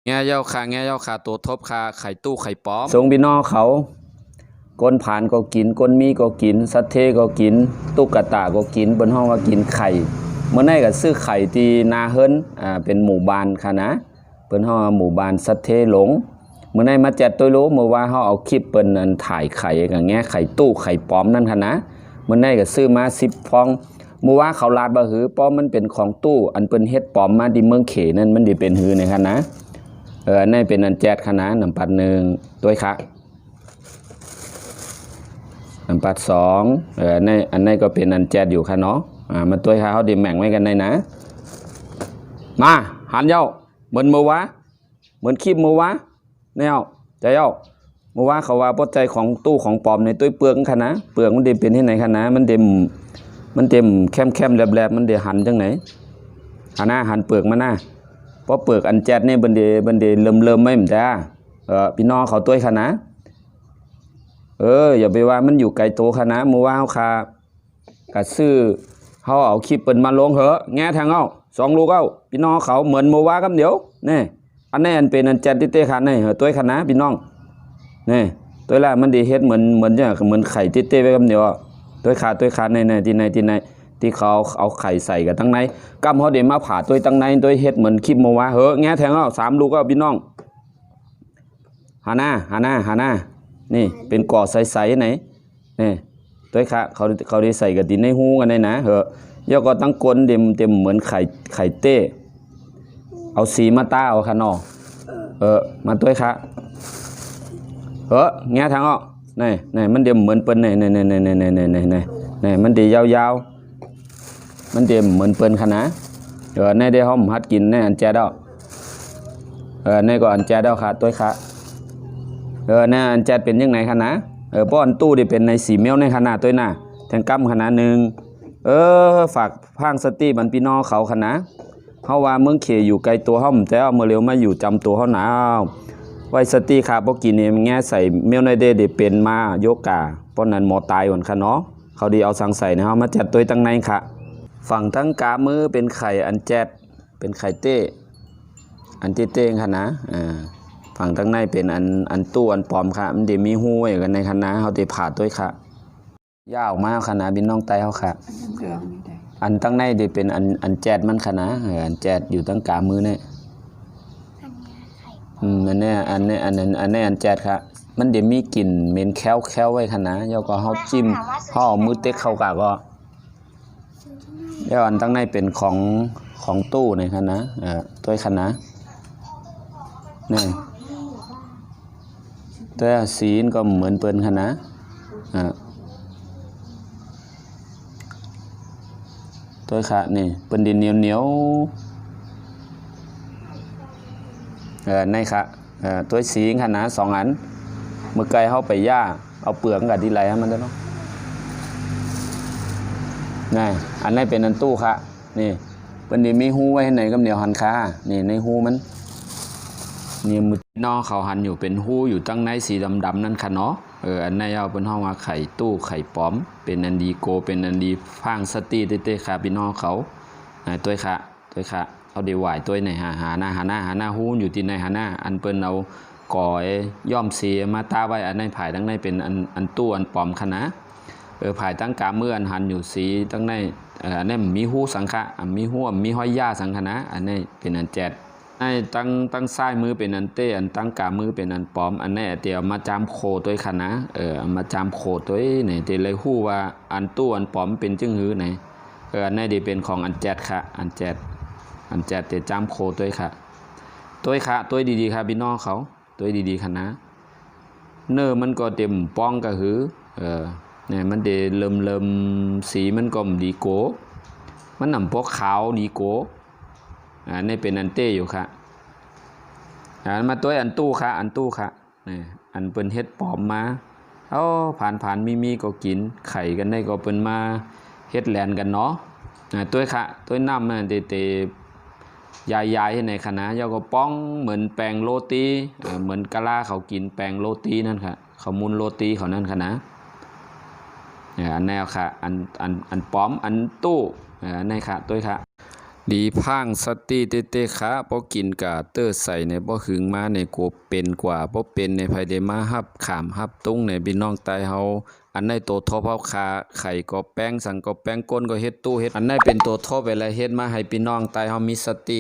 แง่เย้าคาแง่เย้าคาตัวทบคาไข่ตู้ไข่ป้อมทรงพี่น้องเขาก้นผ่านก็กินก้นมีก็กินสัตเทก็กินตุ๊กตาก็กินบนห้องว่ากินไข่เมื่อไหร่ก็ซื้อไข่ตีนาเฮิรนเป็นหมู่บ้านค่ะนะเปิ้นห้องหมู่บ้านสัตเทหลงเมื่อไหร่มาจัดตัวรู้เมื่อว่าเขาเอาคลิปเปิ้นนั้นถ่ายไข่กับแง่ไข่ตู้ไข่ป้อมนั่นค่ะนะเมื่อไหร่ก็ซื้อมา10 ฟองเมื่อว่าเขาลาดบ่หือป้อมมันเป็นของตู้อันเปิ้นเฮ็ดป้อมมาที่เมืองเขนั่นมันดิเป็นหือในค่ะนะนี่เป็นอันแจดค่ะนะน้ำปัด1ด้วยค่ะน้ำปัด2อันนี้ก็เป็นอันแจดอยู่ค่ะเนาะมาตัวค่ะเขาดิแม่งไว้กันในนะมาหันเย้าเหมือนเมื่อวะเหมือนคลิปเมื่อวะเนี่ยใจเย้าเมื่อวะเขาว่าปัจจัยของตู้ของปลอมในตัวเปลือกค่ะนะเปลือกมันเดเป็นที่ไหนค่ะนะมันเต็มแคมแหลบมันเดหันจังไหนหันเปลือกมาหน้าเพราะเปลือกอันแจดนี่บันเดเริ่มไม่เหมือนจ้าพี่น้องเขาตัวค่ะนะอย่าไปว่ามันอยู่ไกลโตค่ะนะเมื่อว่าเขาคากระซื้อเขาเอาคลิปเปิดมาลงเหอะแง่ทางเอา2 ลูกเอาพี่น้องเขาเหมือนเมื่อว่ากันเดี๋ยวนี่อันนี้อันเป็นอันแจดติเต้ค่ะนี่เหอะตัวค่ะนะพี่น้องนี่ตัวละมันดีเฮ็ดเหมือนจะเหมือนไข่ติเต้ไว้กันเดี๋ยวตัวขาในที่เขาเอาไข่ใส่กันตั้งในกำเขาเดี๋ยวมาผ่าตัวตั้งในตัวเฮ็ดเหมือนคลิปเมื่อว่าเหอะแง่ทางเอา3 ลูกเอาพี่น้องหาหน้านี่เป็นก่อใสๆไหนนี่ตัวค่ะเขาได้ใส่กับดินในหูกันได้นะเหอะยก็ตั้งก้นเต็มเหมือนไข่เต้เอาสีมาต้าเอาค่ะนอมาตัวค่ะแง่ทางอ้อนี่มันเดียมเหมือนเปิ้นนี่มันดียาวมันเดียมเหมือนเปิ้นค่ะนะในได้ห้อมฮัดกินในอันแจดเอาในก็อันแจดเอาค่ะตัวค่ะน่าอันจัดเป็นยังไงคะนะป้อนตู้ดิเป็นในสีเมลในขนาดตัวน่ะแทงกั้มขนาดหนึ่งฝากพางสตีบันพี่น้องเขาขนาดเขาว่าเมืองเขยอยู่ไกลตัวห้อมแต่เอาเมื่อเร็วมาอยู่จำตัวเขาหนาวไว้สตีขาพวกกินเนี่ยแง่ใส่เมลในเดดิเป็นมาโยกาป้อนนั้นหมอตายวันค่ะเนาะเขาดีเอาสังใส่นะเขามาจัดตัวตั้งในค่ะฝั่งทั้งกามือเป็นไข่อันแจดเป็นไข่เต้อันเต้ค่ะนะฝั่งทั้งในเป็นอันตู้อันปลอมค่ะมันเดี๋ยวมีหูไว้กันในคณะเขาจะผ่าด้วยค่ะยาวมากคณะบินน้องไตเขาค่ะอันตั้งในเดี๋ยวเป็นอันแจดมันคณะอันแจดอยู่ตั้งกามือเนี่ยอันนี้อันแจดค่ะมันเดี๋ยวมีกลิ่นเหม็นแค้วไว้คณะแล้วก็เขาจิ้มเขาเอามือเต็กเข้ากาก็แล้วอันตั้งในเป็นของตู้ในคณะตัวคณะนี่ตัวสีนก็เหมือนเปิ้นค่ะนะตัวขานี่เป็นดินเหนียวในค่ะตัวสีค่ะนะ2 อันเมื่อไก่เข้าไปย่าเอาเปลือกกับดีไรมันได้เนาะนี่อันนี้เป็นอันตู้ค่ะนี่เป็นดินมีหูไว้ให้ไหนก็เหนียวหันคานี่ในหูมันนี่มือนอเขาหันอยู่เป็นหูอยู่ตั้งในสีดำนั่นค่ะเนาะอันนี้เอาเป็นห้องว่าไข่ตู้ไข่ป้อมเป็นอันดีโกเป็นอันดีฟางสตีเต้ค่ะพี่น้องเขาตัวค่ะเอาดีไหวตัวไหนหาหน้าหูอยู่ที่ไหนหาหน้าอันเปิ้นเอาก่อยย่อมสีมาตาไว้อันในผายตั้งในเป็นอันตู้อันป้อมค่ะนะผายตั้งกาเมื่ออันหันอยู่สีตั้งในอันนี้มีหูสังขะมีหูมีห้อยย่าสังขะนะอันนี้เป็นอันแจดไอ้ตั้งซ้ายมือเป็นอันเต้อันตั้งกามือเป็นอันปลอมอันนี้เดี๋ยวมาจามโคตัวค่ะนะมาจามโคตัวนี่เดี๋ยวเลยฮู้ว่าอันตู้อันปลอมเป็นจึงหือไหนอันนี้เดี๋ยวเป็นของอันแจดค่ะอันแจดเดี๋ยวจามโคตัวค่ะตัวดีๆค่ะพี่น้องเขาตัวดีๆค่ะนะเนื้อมันก็เต็มป้องก็หือเนี่ยมันเดี๋ยวเริ่มสีมันก็ดีโกมันนำพวกขาวดีโกนี่เป็นอันเต้อยู่ค่ะมาตัวอันตู้ค่ะนี่อันเป็นเฮ็ดปลอมมาผ่านมีก็กินไข่กันได้ก็เป็นมาเฮ็ดแลนกันเนาะตัวค่ะตัวน้ำมันเตยายให้ในคณะยาก็ป้องเหมือนแป้งโรตีเหมือนกะลาเขากินแป้งโรตีนั่นค่ะเขามุนโรตีเขานั่นคณะอันแนวค่ะอันปลอมอันตู้ในค่ะตัวค่ะ ดีพังสติเตๆค่ะบ่กินกะเตอร์ใส่ในบ่หึงมาในกบเป็นกว่าบ่เป็นในไผได้มารับขามรับตุ้งในพี่น้องตายเฮาอันในโตทบเฮาคาไข่ก็แป้งสังก็แป้งก้นก็เฮ็ดตู้เฮ็ดอันในเป็นโตทบเวลาเฮ็ดมาให้พี่น้องตายเฮามีสติ